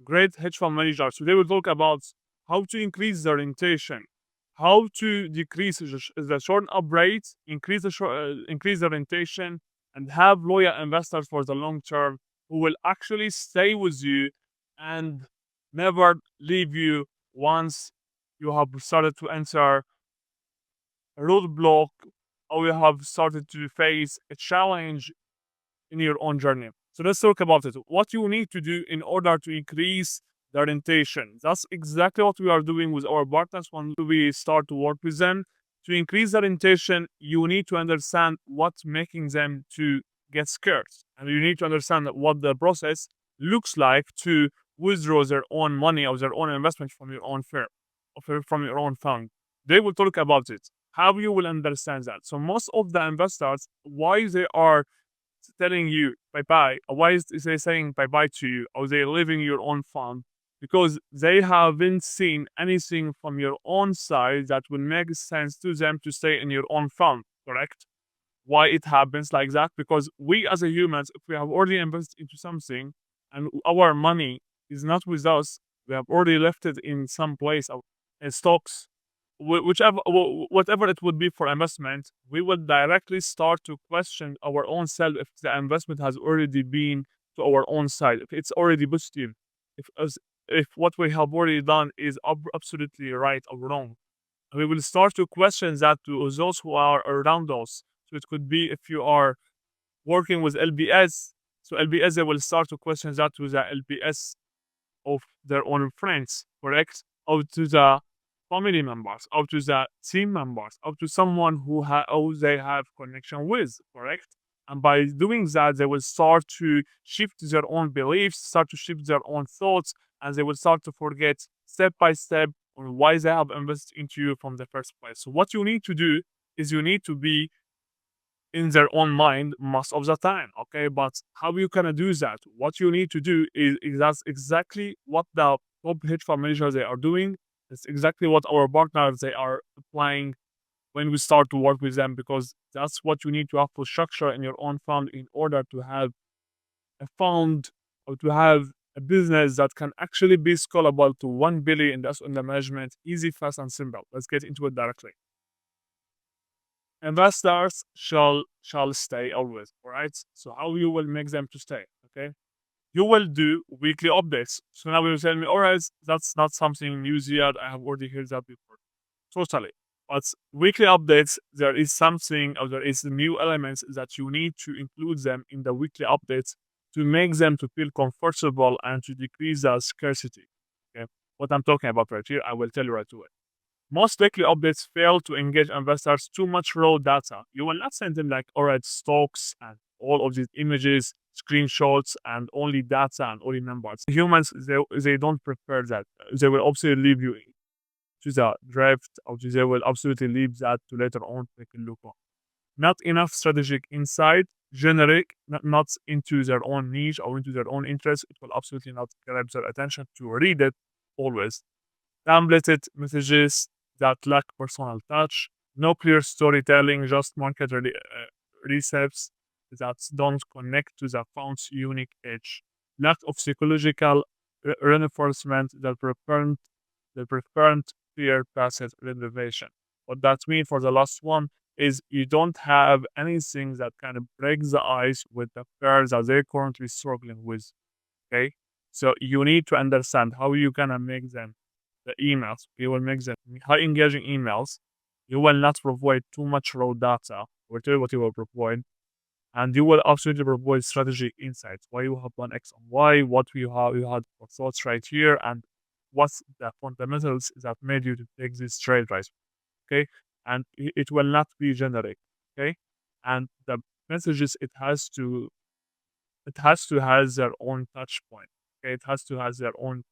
great hedge fund managers. So they will talk about how to increase their rotation, how to decrease the short up rate, increase the rotation, and have loyal investors for the long term who will actually stay with you and never leave you once you have started to enter a roadblock or you have started to face a challenge in your own journey. So let's talk about it. What you need to do in order to increase the orientation. That's exactly what we are doing with our partners when we start to work with them. To increase the orientation, you need to understand what's making them to get scared. And you need to understand what the process looks like to withdraw their own money or their own investment from your own firm, or from your own fund. They will talk about it. How you will understand that. So most of the investors, why they are telling you bye bye, why is they saying bye bye to you, or they leaving your own fund? Because they haven't seen anything from your own side that will make sense to them to stay in your own fund, correct? Why it happens like that? Because we as a humans, if we have already invested into something and our money is not with us, we have already left it in some place in stocks, whatever it would be for investment, we will directly start to question our own self if the investment has already been to our own side, if it's already positive, if what we have already done is absolutely right or wrong. And we will start to question that to those who are around us. So it could be if you are working with LBS, so LBS they will start to question that to the LBS of their own friends, correct? Or to the family members, or to the team members, or to someone who they have connection with, correct? And by doing that, they will start to shift their own beliefs, start to shift their own thoughts, and they will start to forget step by step on why they have invested into you from the first place. So what you need to do is you need to be in their own mind most of the time. Okay, but how you gonna do that? What you need to do is that's exactly what the top hedge fund managers they are doing. It's exactly what our partners they are applying when we start to work with them, because that's what you need to have for structure in your own fund in order to have a fund or to have a business that can actually be scalable to 1 billion that's under management, easy, fast, and simple. Let's get into it directly. Investors shall stay always. All right. So how you will make them to stay? Okay. You will do weekly updates. So now you will tell me, all right, that's not something new yet. I have already heard that before. Totally. But weekly updates, there is something or there is new elements that you need to include them in the weekly updates to make them to feel comfortable and to decrease the scarcity. Okay. What I'm talking about right here, I will tell you right away. Most weekly updates fail to engage investors too much raw data. You will not send them like alright stocks and all of these images, screenshots, and only data and only numbers. Humans they don't prefer that. They will absolutely leave you to the draft, or they will absolutely leave that to later on take a look on. Not enough strategic insight, generic, not into their own niche or into their own interest. It will absolutely not grab their attention to read it always. Templated messages that lack personal touch, no clear storytelling, just market recepts that don't connect to the found's unique edge, lack of psychological reinforcement that prevent fear passive renovation. What that means for the last one is you don't have anything that kind of breaks the ice with the fear that they're currently struggling with. Okay, so you need to understand how you gonna make them the emails. You will make them high engaging emails. You will not provide too much raw data, whatever what you will provide, and you will absolutely provide strategic insights. Why you have done X and Y, what you had for thoughts right here, and what's the fundamentals that made you to take this trade right. Okay, and it will not be generic. Okay, and the messages it has to has their own touch point. Okay, it has to has their own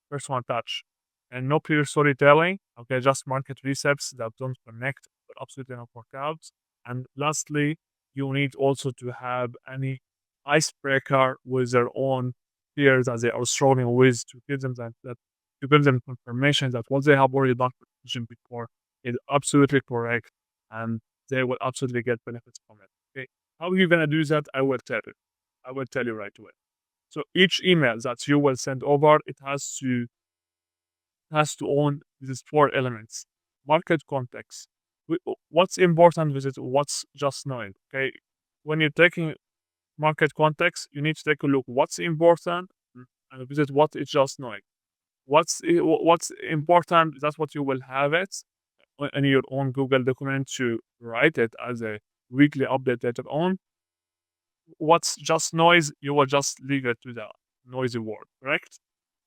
personal touch, and no clear storytelling. Okay, just market recepts that don't connect, but absolutely not work out. And lastly, you need also to have any icebreaker with their own fears that they are struggling with to give them that to give them confirmation that what they have already done before is absolutely correct, and they will absolutely get benefits from it. Okay, how are you gonna do that? I will tell you. I will tell you right away. So each email that you will send over, it has to own these four elements: market context. What's important with it? What's just knowing? Okay, when you're taking market context, you need to take a look what's important and visit what is just knowing. What's important? That's what you will have it in your own Google document to write it as a weekly update later on. What's just noise? You will just leave it to the noisy word, correct?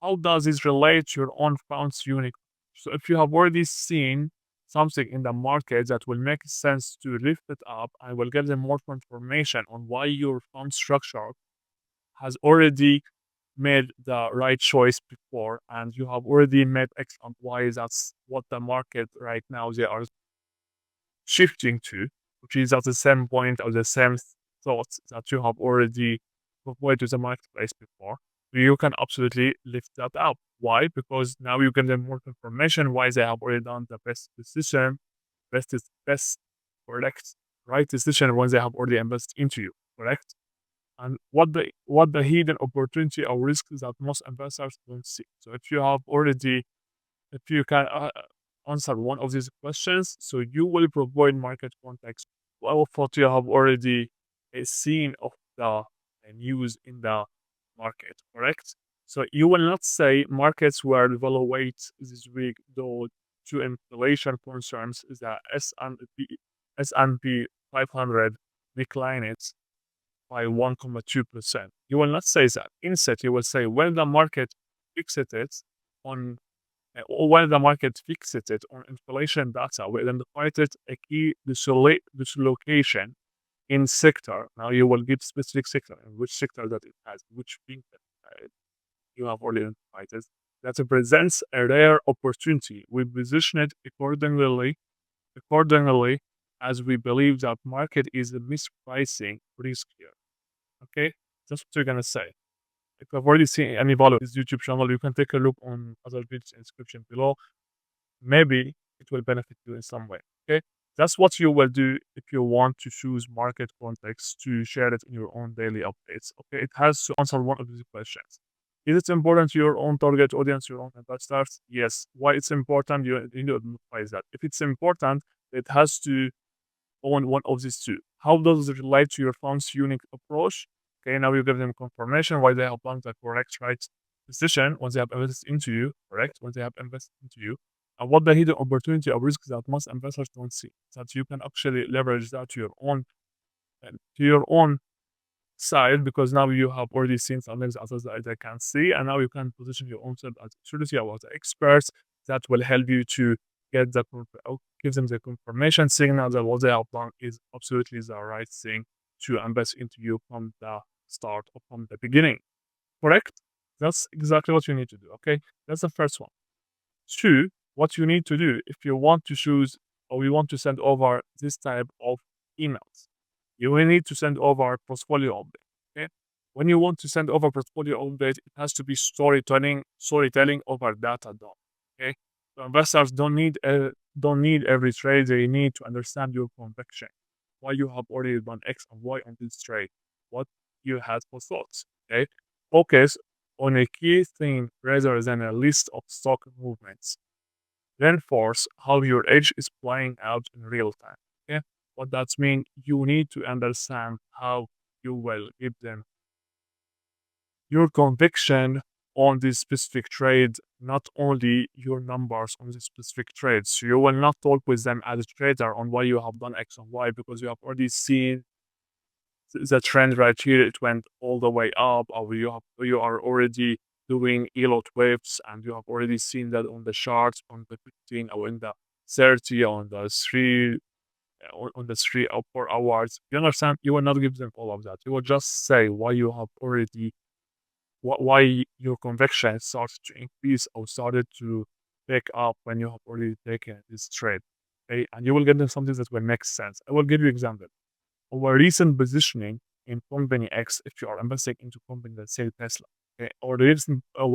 How does this relate to your own fund's unique? So if you have already seen something in the market that will make sense to lift it up and will give them more information on why your fund structure has already made the right choice before and you have already made X and Y, that's what the market right now they are shifting to, which is at the same point or the same thoughts that you have already provided to the marketplace before. You can absolutely lift that up. Why? Because now you get them more information why they have already done the best decision, best correct right decision when they have already invested into you, correct? And what the hidden opportunity or risk that most investors don't see. So if you can answer one of these questions, so you will provide market context of what you have already seen of the news in the market, correct? So you will not say markets were evaluated this week though to inflation concerns the S&P 500 declined by 1.2%. You will not say that. Instead, you will say when the market fixed it on or when the market fixed it on inflation data, we identified it a key dislocation in sector. Now you will give specific sector and which sector that it has, which thing that you have already identified it. That presents a rare opportunity. We position it accordingly as we believe that market is mispricing risk here. Okay, that's what you're gonna say. If you've already seen any value of this YouTube channel, you can take a look on other videos in the description below. Maybe it will benefit you in some way. Okay, that's what you will do if you want to choose market context to share it in your own daily updates. Okay, it has to answer one of these questions. Is it important to your own target audience, your own investors? Yes. Why it's important? You need to identify that. If it's important, it has to own one of these two. How does it relate to your fund's unique approach? Okay, now you give them confirmation why they have done the correct right decision when they have invested into you, correct? When they have invested into you. And what the hidden opportunity or risks that most investors don't see. That you can actually leverage that to your own side because now you have already seen something that others that they can see, and now you can position your own self as authority or the experts that will help you to get give them the confirmation signal that what they have done is absolutely the right thing to invest into you from the start or from the beginning. Correct? That's exactly what you need to do. Okay, that's the first one. Two, what you need to do if you want to choose or you want to send over this type of emails, you will need to send over portfolio update. Okay, when you want to send over portfolio update, it has to be storytelling over data done. Okay, so investors don't need every trade. They need to understand your conviction, why you have already done X and Y on this trade, what you had for thoughts. Okay, focus on a key thing rather than a list of stock movements. Reinforce how your edge is playing out in real time. Okay, what that means, you need to understand how you will give them your conviction on this specific trade, not only your numbers on this specific trade. So you will not talk with them as a trader on why you have done X and Y because you have already seen the trend right here. It went all the way up, or you are already doing ELOT waves, and you have already seen that on the charts on the 15 or in the 30 on the 3 on the 3 or 4 hours. You understand? You will not give them all of that. You will just say why you have already why your conviction started to increase or started to pick up when you have already taken this trade. Okay, and you will get them something that will make sense. I will give you example. Our recent positioning in company X, if you are investing into company, let's say Tesla, okay, our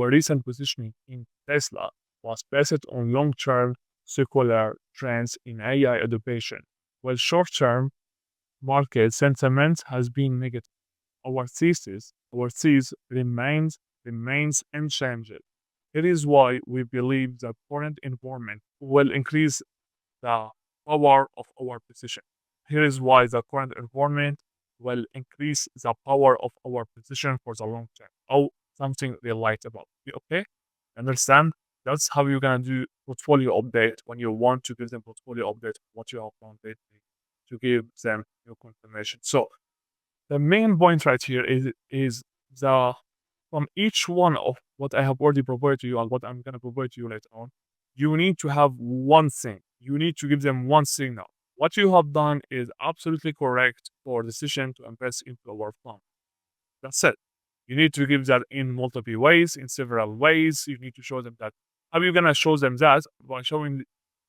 recent positioning in Tesla was based on long-term secular trends in AI adoption, while short-term market sentiment has been negative. our thesis remains unchanged. It is why we believe the current environment will increase the power of our position. Here is why the current environment will increase the power of our position for the long term. Oh, something relatable. Okay? Understand? That's how you're gonna do portfolio update when you want to give them portfolio update what you have done lately to give them your confirmation. So the main point right here is the from each one of what I have already provided to you and what I'm gonna provide to you later on, you need to have one thing. You need to give them one signal. What you have done is absolutely correct for decision to invest into our fund. That's it. You need to give that in multiple ways, in several ways. You need to show them that. How are you gonna show them that? By showing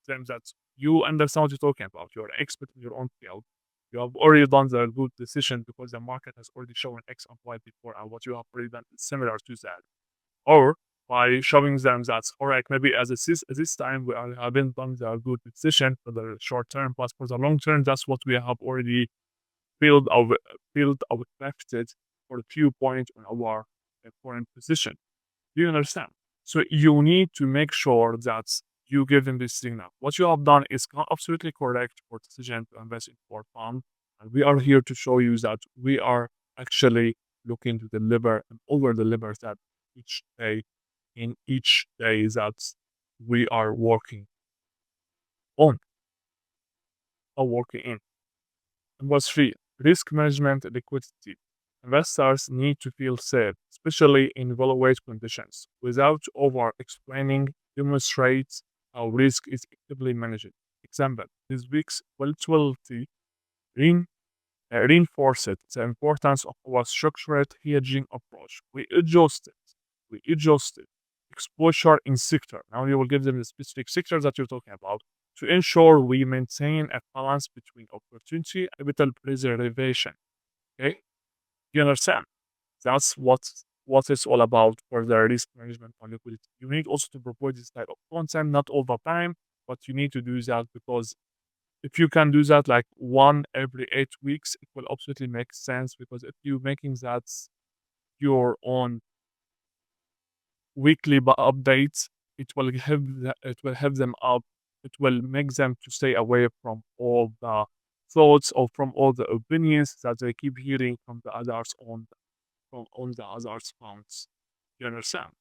them that you understand what you're talking about. You're an expert in your own field. You have already done the good decision because the market has already shown X and Y before, and what you have already done is similar to that. Or by showing them that, all right, maybe at this time we haven't done the good decision for the short term, but for the long term, that's what we have already build our build our crafted for a few points on our current position. Do you understand? So you need to make sure that you give them this signal. What you have done is absolutely correct for decision to invest in for fund, and we are here to show you that we are actually looking to deliver and over deliver that each day in each day that we are working on or working in. Number three, risk management and liquidity. Investors need to feel safe, especially in volatile conditions, without over explaining, demonstrates how risk is actively managed. Example, this week's volatility rein- reinforced the importance of our structured hedging approach. We adjusted exposure in sector. Now you will give them the specific sector that you're talking about to ensure we maintain a balance between opportunity and capital preservation. Okay, you understand? That's what it's all about for the risk management and liquidity. You need also to provide this type of content, not all the time, but you need to do that because if you can do that like one every 8 weeks, it will absolutely make sense because if you're making that your own weekly updates, it will have them up. It will make them to stay away from all the thoughts or from all the opinions that they keep hearing from the others on the others' phones. You understand?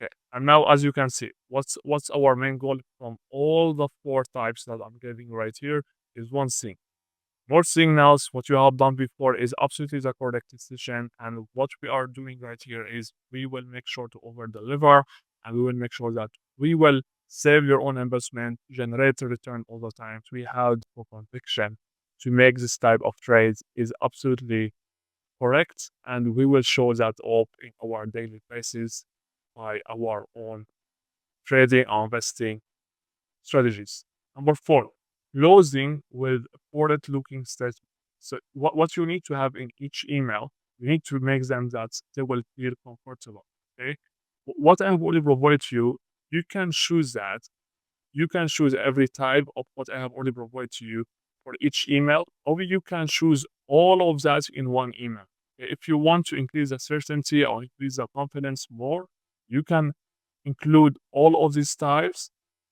Okay. And now, as you can see, what's our main goal from all the four types that I'm giving right here is one thing. More signals, what you have done before is absolutely the correct decision. And what we are doing right here is we will make sure to over deliver and we will make sure that we will save your own investment, generate a return all the time. We have for conviction to make this type of trades is absolutely correct. And we will show that up in our daily basis by our own trading and investing strategies. Number four, closing with forward-looking statements. So what you need to have in each email, you need to make them that they will feel comfortable. Okay. What I have already provided to you, you can choose that. You can choose every type of what I have already provided to you for each email, or you can choose all of that in one email. Okay? If you want to increase the certainty or increase the confidence more, you can include all of these types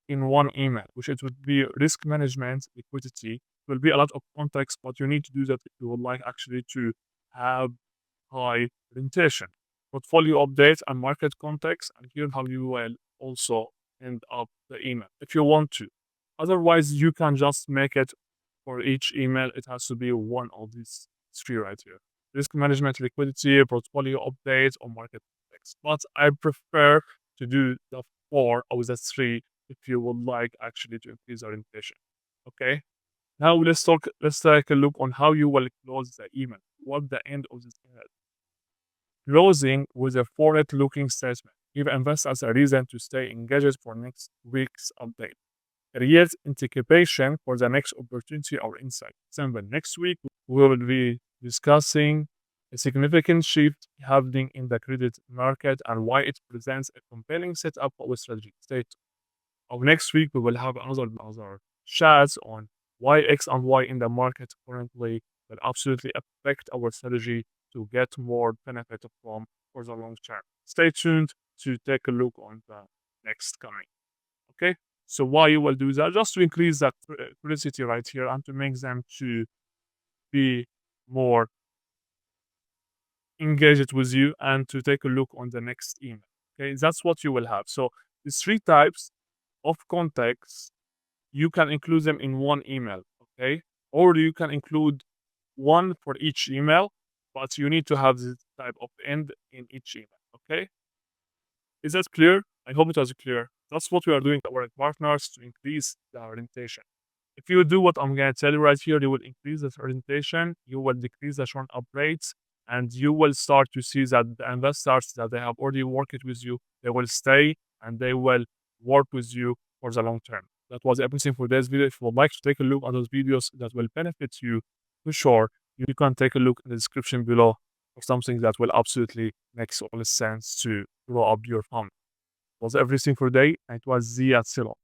in one email, which it would be risk management, liquidity. It will be a lot of context, but you need to do that if you would like actually to have high orientation. Portfolio update and market context, and here how you will also end up the email if you want to. Otherwise, you can just make it for each email. It has to be one of these three right here. Risk management, liquidity, portfolio update, or market context. But I prefer to do the four or the three if you would like actually to increase orientation. Okay. Now let's take a look on how you will close the email. What the end of this email. Closing with a forward-looking statement. Give investors a reason to stay engaged for next week's update. Create anticipation for the next opportunity or insight. Example, next week we will be discussing a significant shift happening in the credit market and why it presents a compelling setup for our strategy. Stay tuned. Or next week we will have another chats on why X and Y in the market currently will absolutely affect our strategy to get more benefit from for the long term. Stay tuned to take a look on the next coming. Okay, so why you will do that? Just to increase that curiosity right here and to make them to be more engaged with you and to take a look on the next email. Okay, that's what you will have. So these three types of contacts, you can include them in one email. Okay, or you can include one for each email, but you need to have this type of end in each email. Okay, is that clear? I hope it was clear. That's what we are doing with our partners to increase the orientation. If you do what I'm going to tell you right here, you will increase the orientation, you will decrease the churn up rates, and you will start to see that the investors that they have already worked with you, they will stay and they will work with you for the long term. That was everything for this video. If you would like to take a look at those videos that will benefit you, for sure, you can take a look in the description below for something that will absolutely make all sense to grow up your fund. Was everything for today, and it was Zia Silo.